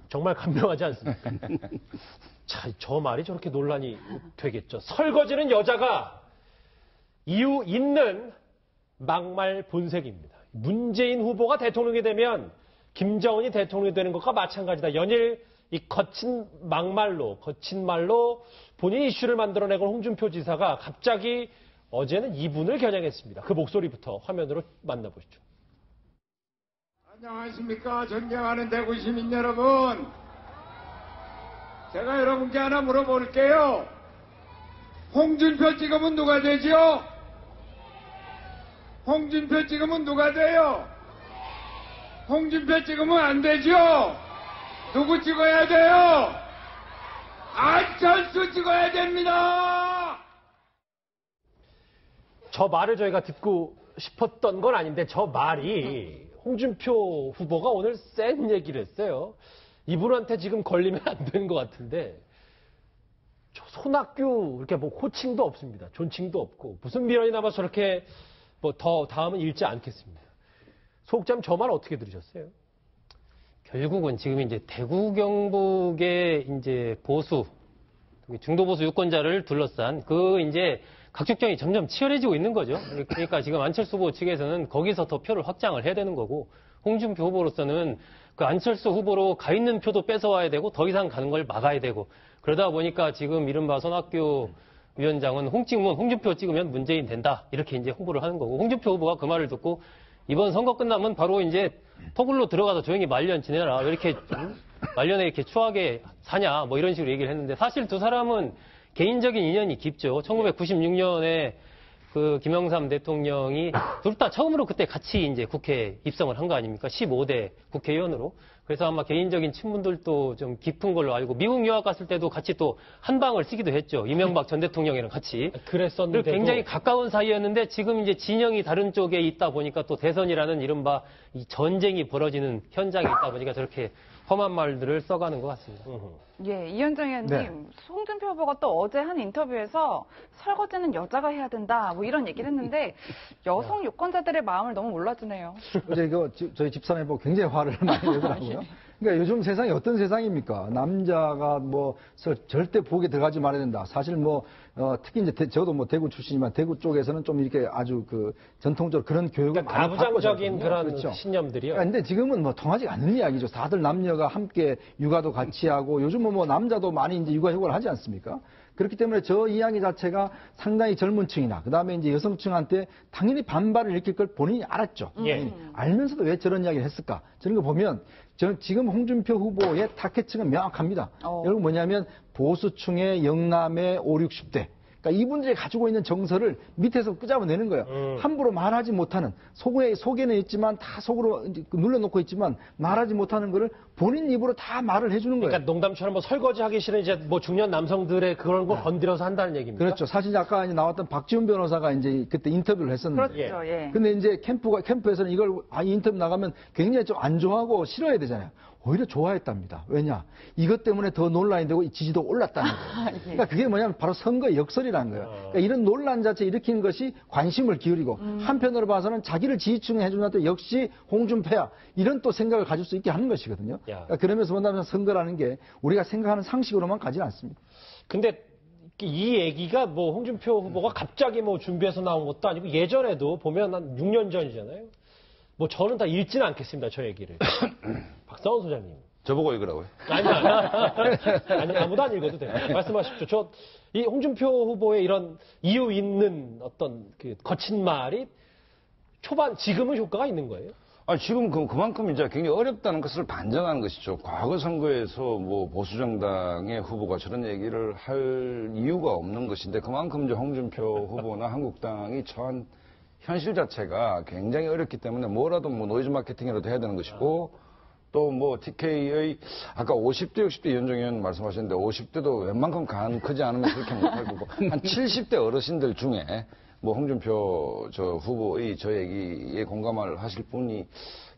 정말 감명하지 않습니까? 자, 저 말이 저렇게 논란이 되겠죠. 설거지는 여자가 이유 있는 막말 본색입니다. 문재인 후보가 대통령이 되면 김정은이 대통령이 되는 것과 마찬가지다. 연일 이 거친 말로 본인 이슈를 만들어내고 홍준표 지사가 갑자기 어제는 이분을 겨냥했습니다. 그 목소리부터 화면으로 만나보시죠. 안녕하십니까. 존경하는 대구 시민 여러분. 제가 여러분께 하나 물어볼게요. 홍준표 찍으면 누가 되죠? 홍준표 찍으면 누가 돼요? 홍준표 찍으면 안 되죠? 누구 찍어야 돼요? 안철수 찍어야 됩니다! 저 말을 저희가 듣고 싶었던 건 아닌데 저 말이 홍준표 후보가 오늘 센 얘기를 했어요. 이분한테 지금 걸리면 안 되는 것 같은데 저 손학규 이렇게 뭐 호칭도 없습니다. 존칭도 없고 무슨 미련이 남아서 저렇게 뭐 더 다음은 읽지 않겠습니다. 소극장 저 말 어떻게 들으셨어요? 결국은 지금 이제 대구 경북의 이제 보수, 중도 보수 유권자를 둘러싼 그 이제 각축전이 점점 치열해지고 있는 거죠. 그러니까 지금 안철수 후보 측에서는 거기서 더 표를 확장을 해야 되는 거고, 홍준표 후보로서는 그 안철수 후보로 가 있는 표도 뺏어와야 되고 더 이상 가는 걸 막아야 되고, 그러다 보니까 지금 이른바 손학규 위원장은 홍준표 찍으면 문재인 된다 이렇게 이제 홍보를 하는 거고, 홍준표 후보가 그 말을 듣고 이번 선거 끝나면 바로 이제 터굴로 들어가서 조용히 말년 지내라. 왜 이렇게 말년에 이렇게 추하게 사냐. 뭐 이런 식으로 얘기를 했는데, 사실 두 사람은 개인적인 인연이 깊죠. 1996년에 그 김영삼 대통령이 둘 다 처음으로 그때 같이 이제 국회에 입성을 한 거 아닙니까? 15대 국회의원으로. 그래서 아마 개인적인 친분들도 좀 깊은 걸로 알고, 미국 유학 갔을 때도 같이 또 한 방을 쓰기도 했죠. 이명박 전 대통령이랑 같이. 그랬었는데 굉장히 가까운 사이였는데 지금 이제 진영이 다른 쪽에 있다 보니까 또 대선이라는 이른바 이 전쟁이 벌어지는 현장에 있다 보니까 저렇게 험한 말들을 써가는 것 같습니다. 예, 이현정 의원님, 네. 홍준표 후보가 또 어제 한 인터뷰에서 설거지는 여자가 해야 된다, 뭐 이런 얘기를 했는데 여성 유권자들의 마음을 너무 몰라주네요. 어제 이거 저희 집사람이 보고 굉장히 화를 많이 내더라고요. 그러니까 요즘 세상이 어떤 세상입니까? 남자가 뭐 절대 부엌에 들어가지 말아야 된다. 사실 뭐 특히 이제 저도 뭐 대구 출신이지만 대구 쪽에서는 좀 이렇게 아주 그 전통적으로 그런 교육을 그러니까 많이 가부장적인 받거든요. 그런 그렇죠. 신념들이요. 그러니까 근데 지금은 뭐 통하지 않는 이야기죠. 다들 남녀가 함께 육아도 같이 하고, 요즘은 뭐 남자도 많이 이제 육아 휴가를 하지 않습니까? 그렇기 때문에 저 이야기 자체가 상당히 젊은 층이나 그다음에 이제 여성층한테 당연히 반발을 일으킬 걸 본인이 알았죠. 예. 알면서도 왜 저런 이야기를 했을까? 저런 거 보면 지금 홍준표 후보의 타겟층은 명확합니다. 여러분 뭐냐면 보수층의 영남의 5, 60대. 그러니까 이분들이 가지고 있는 정서를 밑에서 끄잡아내는 거예요. 함부로 말하지 못하는, 속에는 있지만 다 속으로 눌러놓고 있지만 말하지 못하는 거를 본인 입으로 다 말을 해주는 거예요. 그러니까 농담처럼 뭐 설거지 하기 싫은 이제 뭐 중년 남성들의 그런 걸 건드려서 한다는 얘기입니다. 그렇죠. 사실 아까 이제 나왔던 박지훈 변호사가 이제 그때 인터뷰를 했었는데. 그렇죠, 예. 근데 이제 캠프에서는 이걸 이 인터뷰 나가면 굉장히 좀 안 좋아하고 싫어야 되잖아요. 오히려 좋아했답니다. 왜냐? 이것 때문에 더 논란이 되고 지지도 올랐다는 거예요. 그러니까 그게 뭐냐면 바로 선거 역설이라는 거예요. 그러니까 이런 논란 자체 일으키는 것이 관심을 기울이고, 한편으로 봐서는 자기를 지지층에 해주는데 역시 홍준표야, 이런 또 생각을 가질 수 있게 하는 것이거든요. 그러니까 그러면서 본다면 선거라는 게 우리가 생각하는 상식으로만 가지는 않습니다. 근데 이 얘기가 뭐 홍준표 후보가 갑자기 뭐 준비해서 나온 것도 아니고 예전에도 보면 한 6년 전이잖아요. 뭐 저는 다 읽지는 않겠습니다, 저 얘기를. 박사원 소장님. 저보고 읽으라고요? 아니, 아무도 안 읽어도 돼요. 말씀하십시오. 이 홍준표 후보의 이런 이유 있는 어떤 그 거친 말이 지금은 효과가 있는 거예요? 아니, 지금 그만큼 이제 굉장히 어렵다는 것을 반증하는 것이죠. 과거 선거에서 뭐 보수정당의 후보가 저런 얘기를 할 이유가 없는 것인데, 그만큼 이제 홍준표 후보나 한국당이 처한 현실 자체가 굉장히 어렵기 때문에 뭐라도 뭐 노이즈 마케팅이라도 해야 되는 것이고, 또 뭐 TK의 아까 50대, 60대 이현정 의원 말씀하셨는데 50대도 웬만큼 간 크지 않으면 그렇게 못할 거고, 한 70대 어르신들 중에 뭐 홍준표 저 후보의 저 얘기에 공감을 하실 분이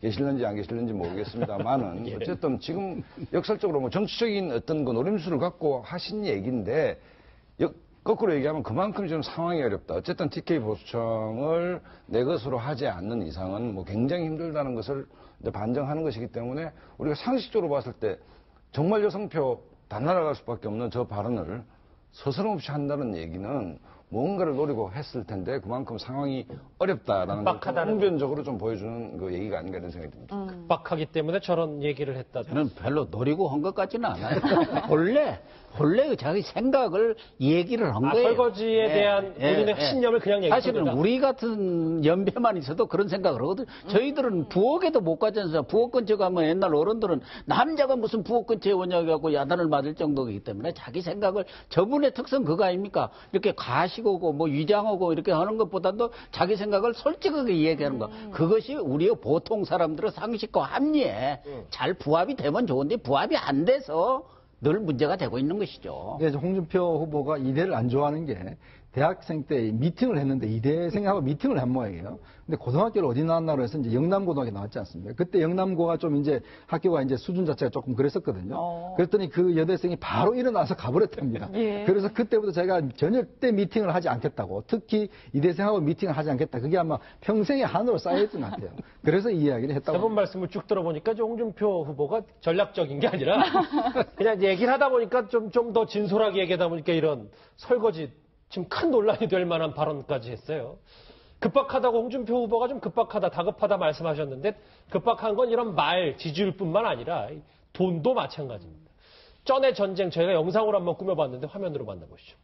계실는지 안 계실는지 모르겠습니다만은 어쨌든 지금 역설적으로 뭐 정치적인 어떤 그 노림수를 갖고 하신 얘기인데, 거꾸로 얘기하면 그만큼 지금 상황이 어렵다. 어쨌든 TK 보수청을 내 것으로 하지 않는 이상은 뭐 굉장히 힘들다는 것을 이제 반증하는 것이기 때문에 우리가 상식적으로 봤을 때 정말 여성표 다 날아갈 수밖에 없는 저 발언을 서스럼없이 한다는 얘기는 뭔가를 노리고 했을 텐데 그만큼 상황이 어렵다라는 걸 항변적으로 좀 보여주는 그 얘기가 아닌가 이런 생각이 듭니다. 급박하기 때문에 저런 얘기를 했다. 저는 별로 노리고 한 것 같지는 않아요. 본래 자기 생각을 얘기를 한 거예요. 설거지에 대한 본인의 신념을 그냥 얘기한 사실은 겁니다. 우리 같은 연배만 있어도 그런 생각을 하거든. 저희들은 부엌에도 못 가지 않습니까? 부엌 근처 가면 옛날 어른들은 남자가 무슨 부엌 근처에 오냐고 하고 야단을 맞을 정도이기 때문에 자기 생각을 저분의 특성 그거 아닙니까? 이렇게 가시고 뭐 위장하고 이렇게 하는 것보다도 자기 생각을 솔직하게 이야기하는 거. 그것이 우리의 보통 사람들의 상식과 합리에 잘 부합이 되면 좋은데 부합이 안 돼서 늘 문제가 되고 있는 것이죠. 이제 홍준표 후보가 이대를 안 좋아하는 게 대학생 때 미팅을 했는데 이대생하고 미팅을 한 모양이에요. 근데 고등학교를 어디 나왔나로 해서 이제 영남고등학교 나왔지 않습니까? 그때 영남고가 좀 이제 학교가 이제 수준 자체가 조금 그랬었거든요. 그랬더니 그 여대생이 바로 일어나서 가버렸답니다. 예. 그래서 그때부터 제가 전혀 때 미팅을 하지 않겠다고, 특히 이대생하고 미팅을 하지 않겠다. 그게 아마 평생의 한으로 쌓여있던 것 같아요. 그래서 이 이야기를 했다고. 세 분 말씀을 쭉 들어보니까 홍준표 후보가 전략적인 게 아니라 그냥 얘기를 하다 보니까 좀 더 진솔하게 얘기하다 보니까 이런 설거지 지금 큰 논란이 될 만한 발언까지 했어요. 급박하다고 홍준표 후보가 좀 급박하다, 다급하다 말씀하셨는데 급박한 건 이런 말, 지지율뿐만 아니라 돈도 마찬가지입니다. 쩐의 전쟁 저희가 영상으로 한번 꾸며봤는데 화면으로 만나보시죠.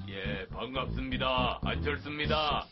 예, 반갑습니다. 안철수입니다.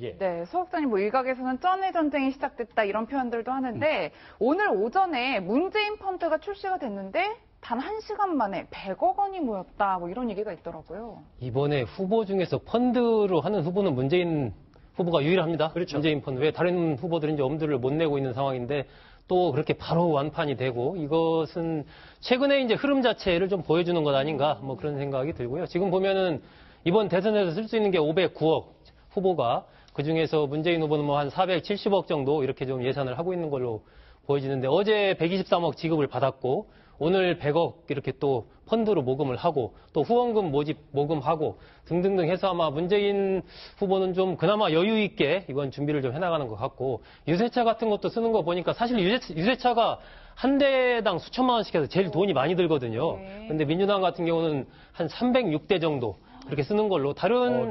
예. 네, 소속사님 뭐 일각에서는 쩐의 전쟁이 시작됐다 이런 표현들도 하는데 오늘 오전에 문재인 펀드가 출시가 됐는데 단 1시간 만에 100억 원이 모였다 뭐 이런 얘기가 있더라고요. 이번에 후보 중에서 펀드로 하는 후보는 문재인 후보가 유일합니다. 그렇죠. 문재인 펀드. 왜 다른 후보들은 이제 엄두를 못 내고 있는 상황인데 또 그렇게 바로 완판이 되고 이것은 최근에 이제 흐름 자체를 좀 보여주는 것 아닌가 뭐 그런 생각이 들고요. 지금 보면은 이번 대선에서 쓸 수 있는 게 509억 후보가 그중에서 문재인 후보는 뭐 한 470억 정도 이렇게 좀 예산을 하고 있는 걸로 보여지는데 어제 123억 지급을 받았고 오늘 100억 이렇게 또 펀드로 모금을 하고 또 후원금 모금하고 등등등 해서 아마 문재인 후보는 좀 그나마 여유 있게 이번 준비를 좀 해나가는 것 같고 유세차 같은 것도 쓰는 거 보니까 사실 유세차가 한 대당 수천만 원씩 해서 제일 돈이 많이 들거든요. 근데 민주당 같은 경우는 한 306대 정도 그렇게 쓰는 걸로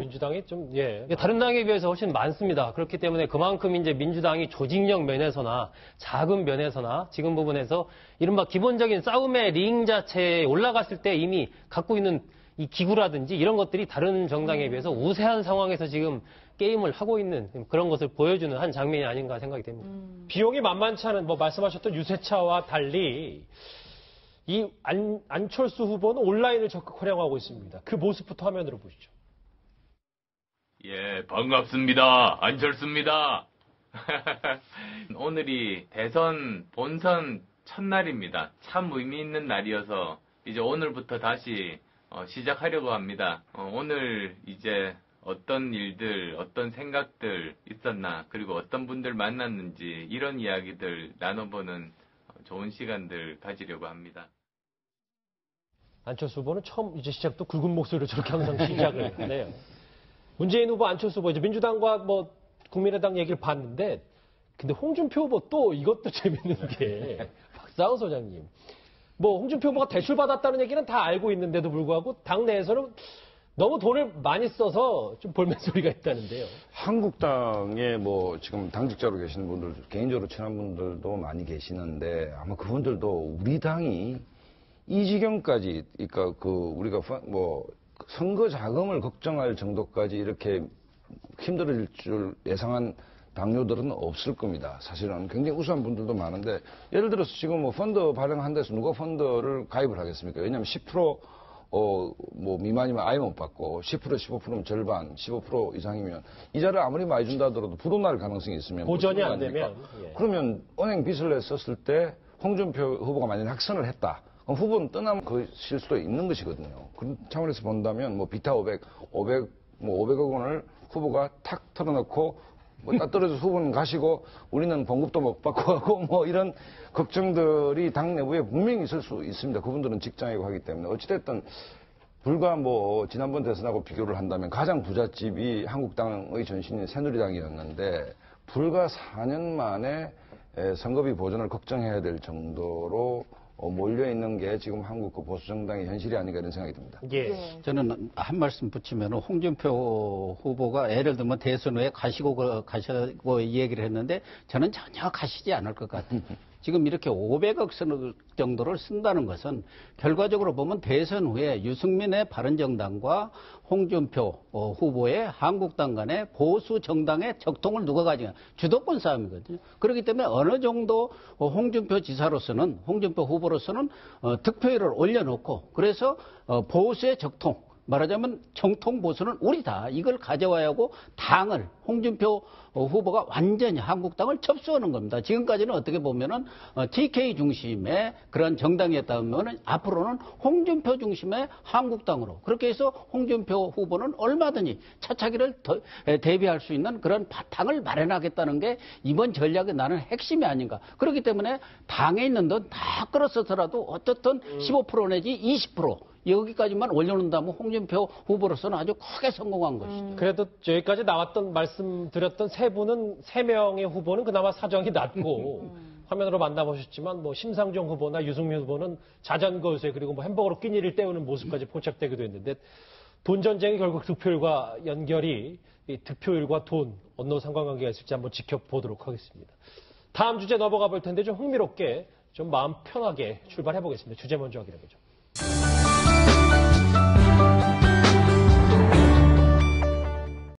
민주당이 좀 다른 당에 비해서 훨씬 많습니다. 그렇기 때문에 그만큼 이제 민주당이 조직력 면에서나 자금 면에서나 지금 부분에서 이른바 기본적인 싸움의 링 자체에 올라갔을 때 이미 갖고 있는 이 기구라든지 이런 것들이 다른 정당에 비해서 우세한 상황에서 지금 게임을 하고 있는 그런 것을 보여주는 한 장면이 아닌가 생각이 됩니다. 비용이 만만치 않은 뭐 말씀하셨던 유세차와 달리 이 안철수 후보는 온라인을 적극 활용하고 있습니다. 그 모습부터 화면으로 보시죠. 예, 반갑습니다. 안철수입니다. 오늘이 대선 본선 첫날입니다. 참 의미 있는 날이어서 이제 오늘부터 다시 시작하려고 합니다. 오늘 이제 어떤 일들, 어떤 생각들 있었나, 그리고 어떤 분들 만났는지 이런 이야기들 나눠보는 좋은 시간들 가지려고 합니다. 안철수 후보는 처음 이제 시작도 굵은 목소리로 저렇게 항상 시작을 하네요. 문재인 후보, 안철수 후보, 이제 민주당과 뭐 국민의당 얘기를 봤는데, 근데 홍준표 후보 또 이것도 재밌는 게, 박상훈 소장님. 뭐 홍준표 후보가 대출 받았다는 얘기는 다 알고 있는데도 불구하고 당내에서는 너무 돈을 많이 써서 좀 볼멘 소리가 있다는데요. 한국당에 뭐 지금 당직자로 계시는 분들, 개인적으로 친한 분들도 많이 계시는데 아마 그분들도 우리 당이 이 지경까지, 그러니까 우리가 뭐 선거 자금을 걱정할 정도까지 이렇게 힘들어질 줄 예상한 당뇨들은 없을 겁니다. 사실은 굉장히 우수한 분들도 많은데, 예를 들어서 지금 뭐 펀드 발행한 데서 누가 펀드를 가입을 하겠습니까? 왜냐하면 10% 뭐 미만이면 아예 못 받고 10% 15%면 절반, 15% 이상이면 이자를 아무리 많이 준다 하더라도 부도날 가능성이 있으면 보전이 안 되면 그러면 은행 빚을 냈었을 때 홍준표 후보가 만약에 낙선을 했다. 그럼 후보는 떠나면 것일 수도 있는 것이거든요. 그런 차원에서 본다면 뭐 비타 500억 원을 후보가 탁 털어놓고 뭐 딱 떨어져서 후보는 가시고 우리는 봉급도 못 받고 하고 뭐 이런 걱정들이 당 내부에 분명히 있을 수 있습니다. 그분들은 직장이고 하기 때문에. 어찌됐든 불과 뭐 지난번 대선하고 비교를 한다면 가장 부잣집이 한국당의 전신인 새누리당이었는데 불과 4년 만에 선거비 보전을 걱정해야 될 정도로 몰려있는 게 지금 한국 그 보수정당의 현실이 아닌가 이런 생각이 듭니다. 예. 저는 한 말씀 붙이면 홍준표 후보가 예를 들면 대선 후에 가시고 얘기를 했는데 저는 전혀 가시지 않을 것 같아요. 지금 이렇게 500억 정도를 쓴다는 것은 결과적으로 보면 대선 후에 유승민의 바른정당과 홍준표 후보의 한국당 간의 보수 정당의 적통을 누가 가지냐 주도권 싸움이거든요. 그렇기 때문에 어느 정도 홍준표 지사로서는 홍준표 후보로서는 득표율을 올려놓고 그래서 보수의 적통 말하자면 정통 보수는 우리다. 이걸 가져와야 하고 당을 홍준표 후보가 완전히 한국당을 접수하는 겁니다. 지금까지는 어떻게 보면은 TK 중심의 그런 정당이었다면 앞으로는 홍준표 중심의 한국당으로 그렇게 해서 홍준표 후보는 얼마든지 차차기를 대비할 수 있는 그런 바탕을 마련하겠다는 게 이번 전략의 나는 핵심이 아닌가. 그렇기 때문에 당에 있는 돈 다 끌어서더라도 어떻든 15% 내지 20% 여기까지만 올려놓는다면 홍준표 후보로서는 아주 크게 성공한 것이죠. 그래도 여기까지 나왔던 말씀드렸던 세 분은 3명의 후보는 그나마 사정이 낮고 화면으로 만나보셨지만 뭐 심상정 후보나 유승민 후보는 자전거세 그리고 뭐 햄버거로 끼니를 때우는 모습까지 포착되기도 했는데 돈 전쟁이 결국 득표율과 연결이 이 득표율과 돈 어느 상관관계가 있을지 한번 지켜보도록 하겠습니다. 다음 주제 넘어가 볼 텐데 좀 흥미롭게 좀 마음 편하게 출발해 보겠습니다. 주제 먼저 확인해 보죠.